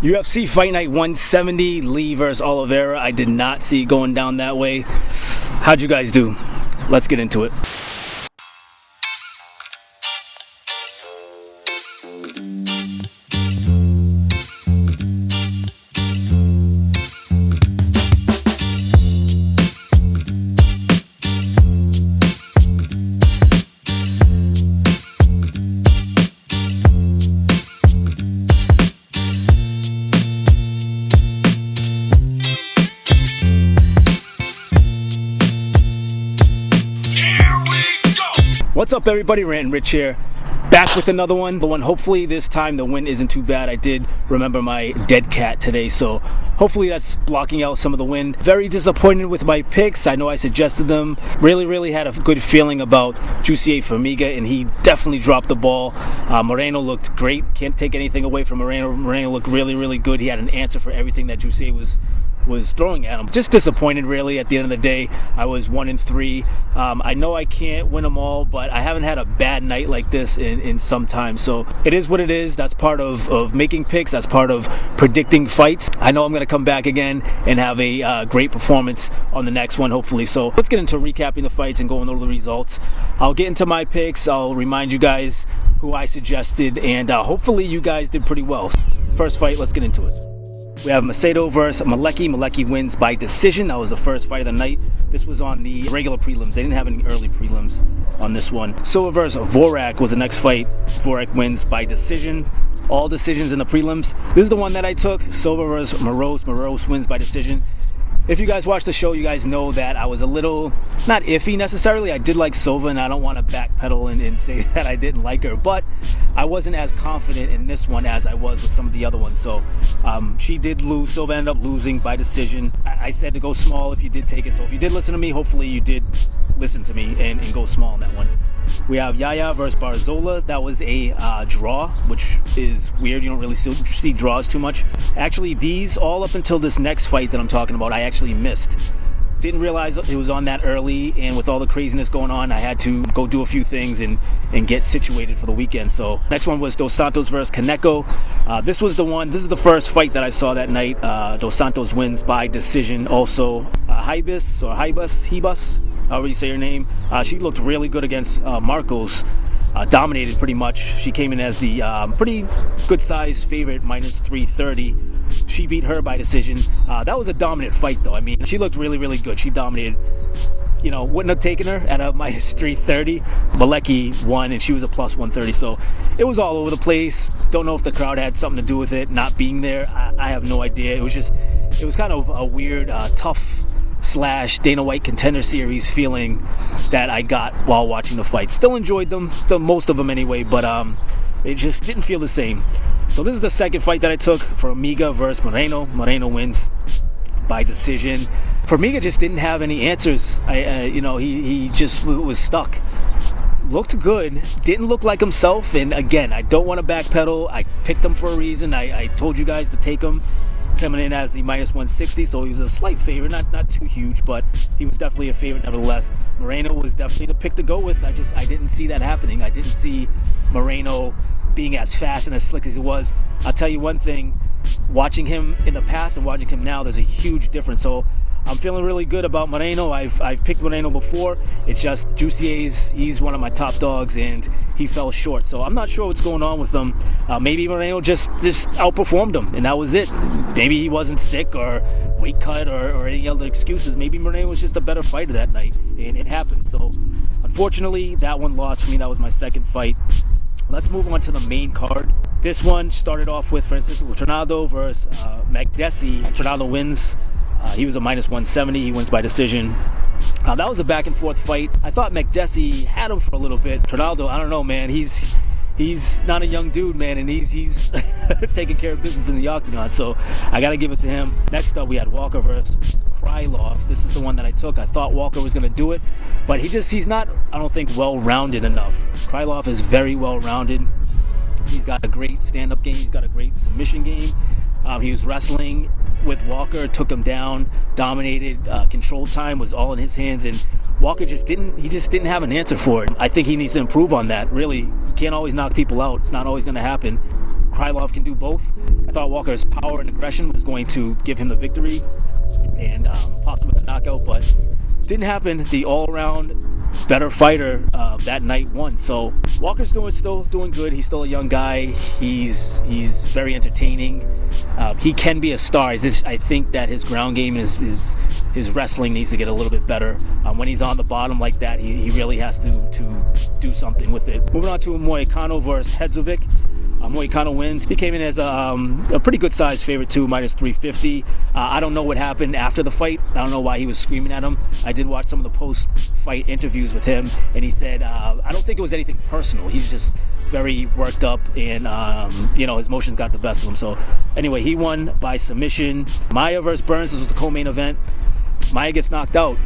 UFC Fight Night 170, Lee versus Oliveira. I did not see it going down that way. How'd you guys do? Let's get into it. What's up, everybody? Rant and Rich here, back with another one. Hopefully this time the wind isn't too bad. I did remember my dead cat today, so hopefully that's blocking out some of the wind. Very disappointed with my picks. I know I suggested them. Really had a good feeling about Jussier Formiga, and he definitely dropped the ball. Moreno looked great. Can't take anything away from Moreno. Moreno looked really good. He had an answer for everything that Jussier was throwing at him. Just disappointed, really. At the end of the day, I was 1-3. I know I can't win them all, but I haven't had a bad night like this in some time. So it is what it is. That's part of making picks. That's part of predicting fights. I know I'm going to come back again and have a great performance on the next one, hopefully. So let's get into recapping the fights and going over the results. I'll get into my picks. I'll remind you guys who I suggested, and hopefully you guys did pretty well. First fight, let's get into it. We have Macedo versus Maliki. Maliki wins by decision. That was the first fight of the night. This was on the regular prelims. They didn't have any early prelims on this one. Silva versus Vorak was the next fight. Vorak wins by decision. All decisions in the prelims. This is the one that I took. Silva versus Moros. Moros wins by decision. If you guys watch the show, you guys know that I was a little, not iffy necessarily. I did like Silva, and I don't want to backpedal and say that I didn't like her, but I wasn't as confident in this one as I was with some of the other ones. So she did lose. Silva ended up losing by decision. I said to go small if you did take it. So if you did listen to me, hopefully you did listen to me and go small on that one. We have Yaya versus Brasilia. That was a draw, which is weird. You don't really see draws too much. Actually, these all up until this next fight that I'm talking about, I actually missed. Didn't realize it was on that early, and with all the craziness going on, I had to go do a few things and get situated for the weekend. So next one was Dos Santos versus Kaneko. This was the one. This is the first fight that I saw that night. Dos Santos wins by decision. Also, Hibas, however you say her name. She looked really good against Marcos. Dominated pretty much. She came in as the pretty good size favorite, minus 330. She beat her by decision. That was a dominant fight, though. I mean, she looked really good. She dominated. You know, wouldn't have taken her at a minus 330. Maliki won, and she was a plus 130. So it was all over the place. Don't know if the crowd had something to do with it not being there. I have no idea. It was kind of a weird, tough / Dana White Contender Series feeling that I got while watching the fight. Still enjoyed them, most of them anyway, but it just didn't feel the same. So this is the second fight that I took for Formiga versus Moreno. Moreno wins by decision. Formiga just didn't have any answers. He just was stuck. Looked good, didn't look like himself, and again, I don't want to backpedal. I picked him for a reason. I told you guys to take him. Coming in as the minus 160, so he was a slight favorite, not too huge, but he was definitely a favorite nevertheless. Moreno was definitely the pick to go with. I didn't see that happening. I didn't see Moreno being as fast and as slick as he was. I'll tell you one thing, watching him in the past and watching him now, there's a huge difference. So I'm feeling really good about Moreno. I've picked Moreno before. It's just Jussier's, he's one of my top dogs, and he fell short. So I'm not sure what's going on with him. Maybe Moreno just outperformed him, and that was it. Maybe he wasn't sick or weight cut or any other excuses. Maybe Moreno was just a better fighter that night, and it happened. So unfortunately, that one lost for me. That was my second fight. Let's move on to the main card. This one started off with Rinaldo versus Makdessi. Rinaldo wins. He was a minus 170. He wins by decision. That was a back and forth fight. I thought Makdessi had him for a little bit. Rinaldo, I don't know, man. He's not a young dude, man, and he's taking care of business in the octagon. So I got to give it to him. Next up, we had Walkover versus Krylov. This is the one that I took. I thought Walker was going to do it, but he's not, I don't think, well-rounded enough. Krylov is very well-rounded. He's got a great stand-up game. He's got a great submission game. He was wrestling with Walker, took him down, dominated, control time was all in his hands, and Walker just didn't have an answer for it. I think he needs to improve on that, really. You can't always knock people out. It's not always going to happen. Krylov can do both. I thought Walker's power and aggression was going to give him the victory and possibly the knockout, but didn't happen. The all-around better fighter that night won. So Walker's still doing good. He's still a young guy. He's very entertaining. He can be a star. I think that his ground game is his wrestling needs to get a little bit better. When he's on the bottom like that, he really has to do something with it. Moving on to Moicano versus Hedzovic. Moicano wins. He came in as a pretty good size favorite too, -350. I don't know what happened after the fight. I don't know why he was screaming at him. I did watch some of the post-fight interviews with him, and he said, I don't think it was anything personal. He's just very worked up, and his emotions got the best of him. So anyway, he won by submission. Maia versus Burns. This was the co-main event. Maia gets knocked out.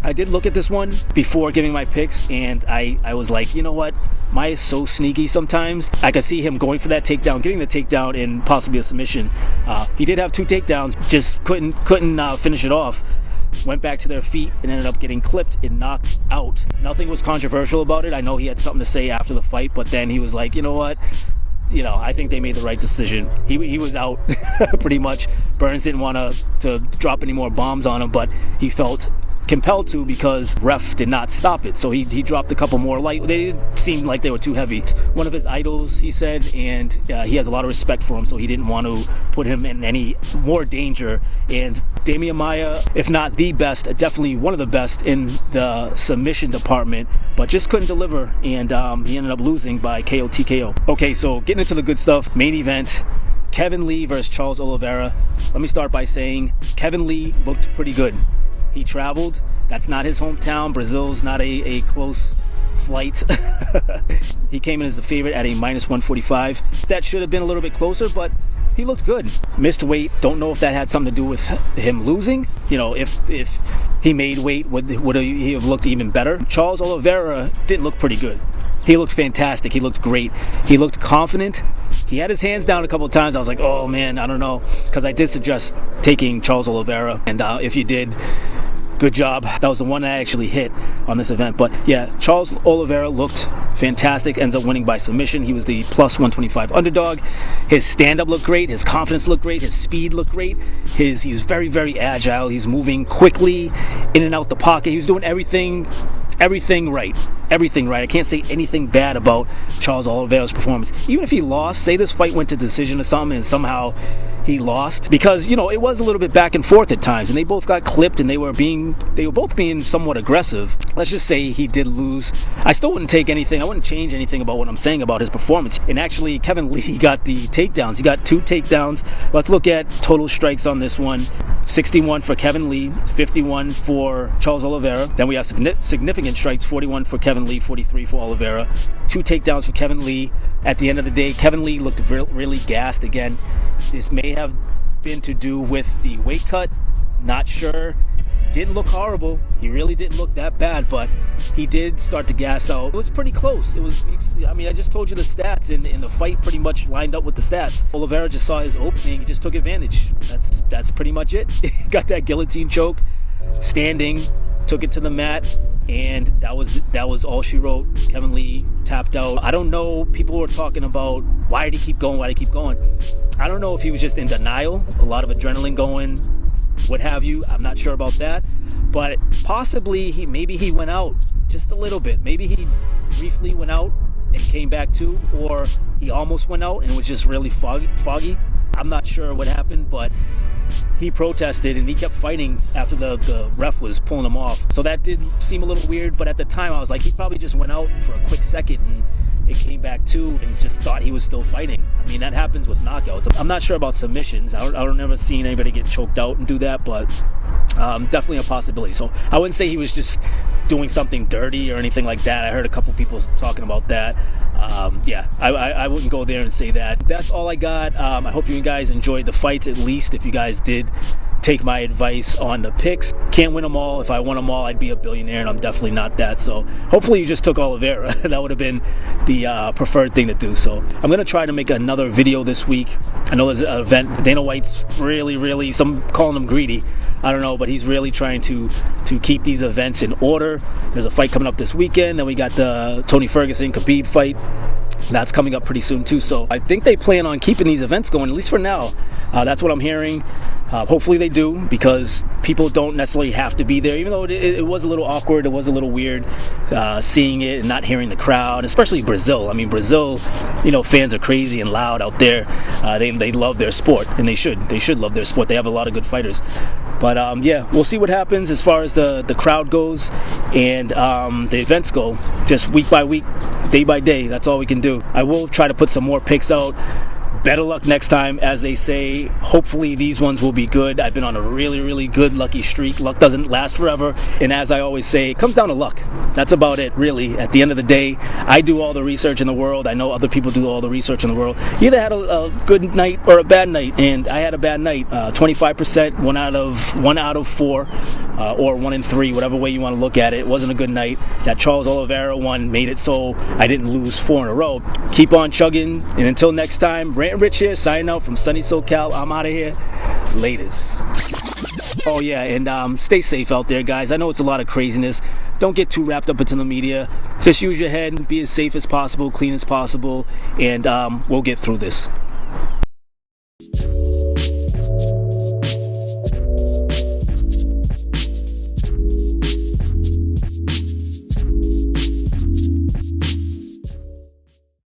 I did look at this one before giving my picks, and I was like, you know what? Maia's so sneaky sometimes. I could see him going for that takedown, getting the takedown, and possibly a submission. He did have 2 takedowns, just couldn't finish it off. Went back to their feet and ended up getting clipped and knocked out. Nothing was controversial about it. I know he had something to say after the fight, but then he was like, you know what? I think they made the right decision. He was out pretty much. Burns didn't want to drop any more bombs on him, but he felt compelled to because ref did not stop it. So he dropped a couple more light. They seemed like they were too heavy. One of his idols, he said, and he has a lot of respect for him, so he didn't want to put him in any more danger. And Demian Maia, if not the best, definitely one of the best in the submission department, but just couldn't deliver, and he ended up losing by KO TKO. Okay, so getting into the good stuff. Main event, Kevin Lee versus Charles Oliveira. Let me start by saying Kevin Lee looked pretty good. He traveled. That's not his hometown. Brazil's not a close flight. He came in as the favorite at a -145. That should have been a little bit closer, but he looked good. Missed weight. Don't know if that had something to do with him losing. If he made weight, would he have looked even better? Charles Oliveira didn't look pretty good. He looked fantastic. He looked great. He looked confident. He had his hands down a couple of times. I was like, oh man, I don't know, because I did suggest taking Charles Oliveira, and if you did, good job. That was the one I actually hit on this event. But yeah, Charles Oliveira looked fantastic, ends up winning by submission. He was the +125 underdog. His stand-up looked great. His confidence looked great. His speed looked great. He's very, very agile. He's moving quickly in and out the pocket. He was doing everything right. I can't say anything bad about Charles Oliveira's performance. Even if he lost, say this fight went to decision or something, and somehow he lost, because it was a little bit back and forth at times, and they both got clipped, and they were both being somewhat aggressive. Let's just say he did lose. I still wouldn't take anything. I wouldn't change anything about what I'm saying about his performance. And actually, Kevin Lee got the takedowns. He got 2 takedowns. Let's look at total strikes on this one. 61 for Kevin Lee, 51 for Charles Oliveira. Then we have significant strikes, 41 for Kevin Lee, 43 for Oliveira. 2 takedowns for Kevin Lee. At the end of the day, Kevin Lee looked really gassed again. This may have been to do with the weight cut. Not sure. Didn't look horrible. He really didn't look that bad, but he did start to gas out. It was pretty close. I just told you the stats, and the fight pretty much lined up with the stats. Oliveira just saw his opening. He just took advantage. That's pretty much it. Got that guillotine choke, standing, took it to the mat, and that was all she wrote. Kevin Lee tapped out. I don't know. People were talking about why did he keep going? I don't know if he was just in denial, a lot of adrenaline going, what have you. I'm not sure about that, but possibly maybe he went out just a little bit. Maybe he briefly went out and came back too, or he almost went out and was just really foggy. I'm not sure what happened, but he protested and he kept fighting after the ref was pulling him off. So that did seem a little weird, but at the time I was like, he probably just went out for a quick second and it came back too and just thought he was still fighting. I mean, that happens with knockouts. I'm not sure about submissions. I don't ever seen anybody get choked out and do that, but definitely a possibility. So I wouldn't say he was just doing something dirty or anything like that. I heard a couple people talking about that. I wouldn't go there and say that. That's all I got. I hope you guys enjoyed the fights, at least if you guys did take my advice on the picks. Can't win them all. If I won them all, I'd be a billionaire, and I'm definitely not that. So hopefully you just took Oliveira. That would have been the preferred thing to do. So I'm going to try to make another video this week. I know there's an event. Dana White's really, some calling him greedy. I don't know, but he's really trying to keep these events in order. There's a fight coming up this weekend. Then we got the Tony Ferguson-Khabib fight. That's coming up pretty soon too. So I think they plan on keeping these events going, at least for now. That's what I'm hearing. Hopefully they do, because people don't necessarily have to be there, even though it was a little awkward, it was a little weird seeing it and not hearing the crowd, especially Brazil. I mean, Brazil, you know, fans are crazy and loud out there. They love their sport, and they should love their sport. They have a lot of good fighters. But yeah, we'll see what happens as far as the crowd goes and the events go. Just week by week, day by day, that's all we can do. I will try to put some more picks out. Better luck next time, as they say. Hopefully these ones will be good. I've been on a really good lucky streak. Luck doesn't last forever, and as I always say, it comes down to luck. That's about it, really. At the end of the day, I do all the research in the world. I know other people do all the research in the world. You either had a good night or a bad night, and I had a bad night. 25%, one out of 4, or 1 in 3, whatever way you want to look at it. It wasn't a good night. That Charles Oliveira one made it so I didn't lose 4 in a row. Keep on chugging, and until next time, Rant Rich here, signing out from sunny SoCal. I'm out of here. Laters. Oh yeah, and stay safe out there, guys. I know it's a lot of craziness. Don't get too wrapped up into the media. Just use your head, be as safe as possible, clean as possible, and we'll get through this.